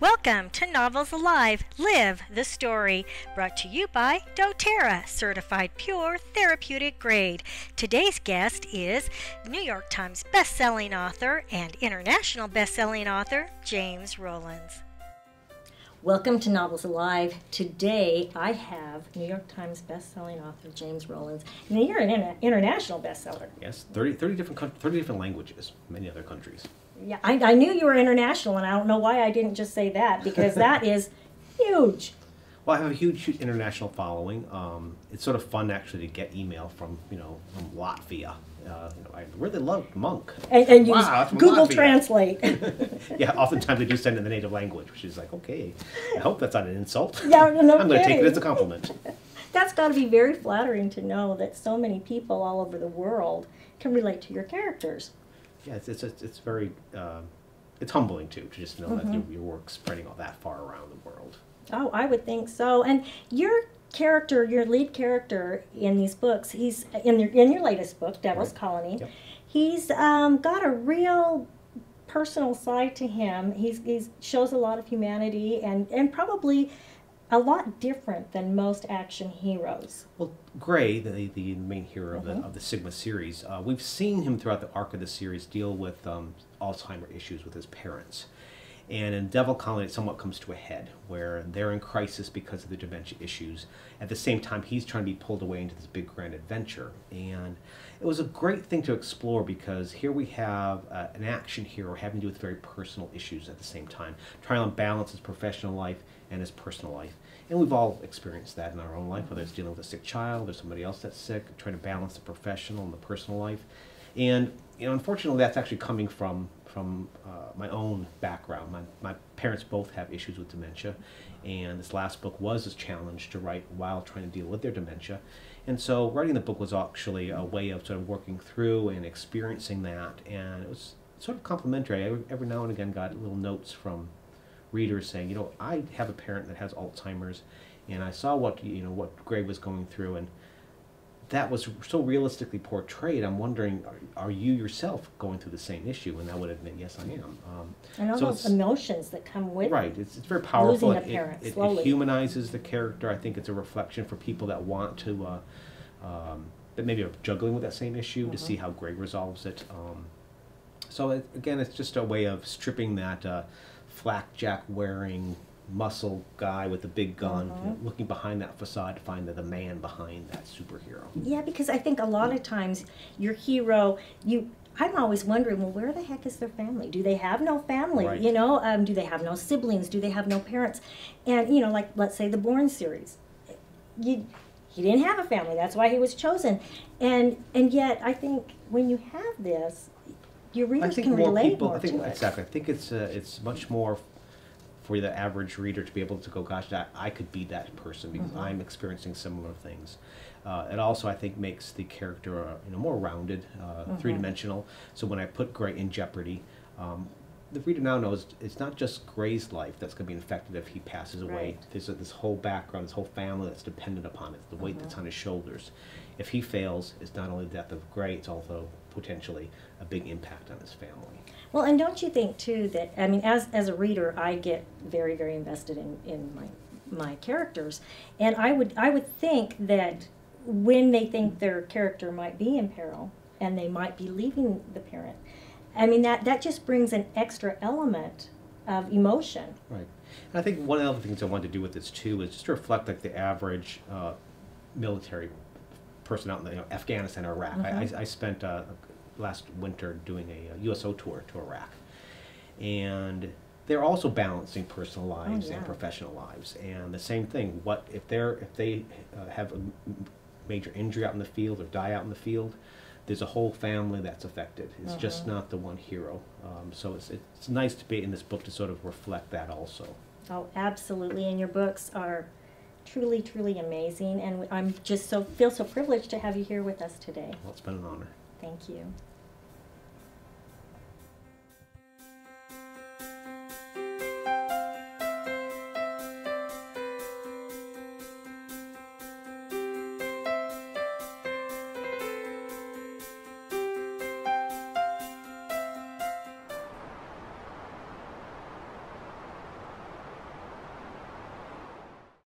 Welcome to Novels Alive, Live the Story, brought to you by doTERRA, certified pure therapeutic grade. Today's guest is New York Times bestselling author and international bestselling author, James Rollins. Welcome to Novels Alive. Today I have New York Times bestselling author James Rollins. Now you're an international bestseller. Yes, 30 different languages, many other countries. Yeah, I knew you were international, and I don't know why I didn't just say that, because that is huge. Well, I have a huge international following. It's sort of fun actually to get email from from Latvia. I really love Monk. And use wow, Google Latvia. Translate. Yeah, oftentimes they do send in the native language, which is like, okay, I hope that's not an insult. Yeah, no I'm going to take it as a compliment. That's got to be very flattering to know that so many people all over the world can relate to your characters. Yeah, it's very it's humbling too to just know that your work's spreading all that far around the world. Oh, I would think so. And your character, your lead character in these books, he's in your latest book, Devil's Colony. Yep. He's got a real personal side to him. He shows a lot of humanity and probably a lot different than most action heroes. Well, Gray, the main hero of the Sigma series, we've seen him throughout the arc of the series deal with Alzheimer issues with his parents. And in Devil Colony, it somewhat comes to a head, where they're in crisis because of the dementia issues. At the same time, he's trying to be pulled away into this big grand adventure. And it was a great thing to explore, because here we have an action hero having to do with very personal issues at the same time, trying to balance his professional life and his personal life. And we've all experienced that in our own life, whether it's dealing with a sick child or somebody else that's sick, trying to balance the professional and the personal life. And unfortunately, that's actually coming from my own background. My parents both have issues with dementia, and this last book was a challenge to write while trying to deal with their dementia. And so writing the book was actually a way of sort of working through and experiencing that, and it was sort of complimentary. I every now and again got little notes from readers saying, I have a parent that has Alzheimer's, and I saw what Gray was going through, and that was so realistically portrayed. I'm wondering, are you yourself going through the same issue? And I would admit, yes, I am. And all those emotions that come with right. It's very powerful. Losing a parent slowly. It humanizes the character. I think it's a reflection for people that want to, that maybe are juggling with that same issue, to see how Gray resolves it. Again, it's just a way of stripping that flak-jack wearing muscle guy with the big gun, looking behind that facade to find the man behind that superhero. Yeah, because I think a lot of times your hero, I'm always wondering, well, where the heck is their family? Do they have no family? Right. Do they have no siblings? Do they have no parents? And like let's say the Bourne series, he didn't have a family. That's why he was chosen. And yet I think when you have this, your readers can relate more to it. Exactly. I think it's much more for the average reader to be able to go, gosh, I could be that person because I'm experiencing similar things. It also, I think, makes the character more rounded, three-dimensional. So when I put Gray in jeopardy, the reader now knows it's not just Gray's life that's going to be infected if he passes away. Right. There's this whole background, this whole family that's dependent upon it, the weight that's on his shoulders. If he fails, it's not only the death of Gray, it's also potentially a big impact on his family. Well, and don't you think, too, that, as a reader, I get very, very invested in my characters. And I would think that when they think their character might be in peril and they might be leaving the parent, that just brings an extra element of emotion. Right. And I think one of the other things I wanted to do with this, too, is just to reflect like the average military person out in Afghanistan or Iraq. I spent last winter doing a USO tour to Iraq, and they're also balancing personal lives and professional lives. And the same thing, what if they have a major injury out in the field or die out in the field, there's a whole family that's affected. It's just not the one hero. So it's nice to be in this book to sort of reflect that also. Oh, absolutely. And your books are truly, truly amazing, and I'm just feel so privileged to have you here with us today. Well, it's been an honor. Thank you.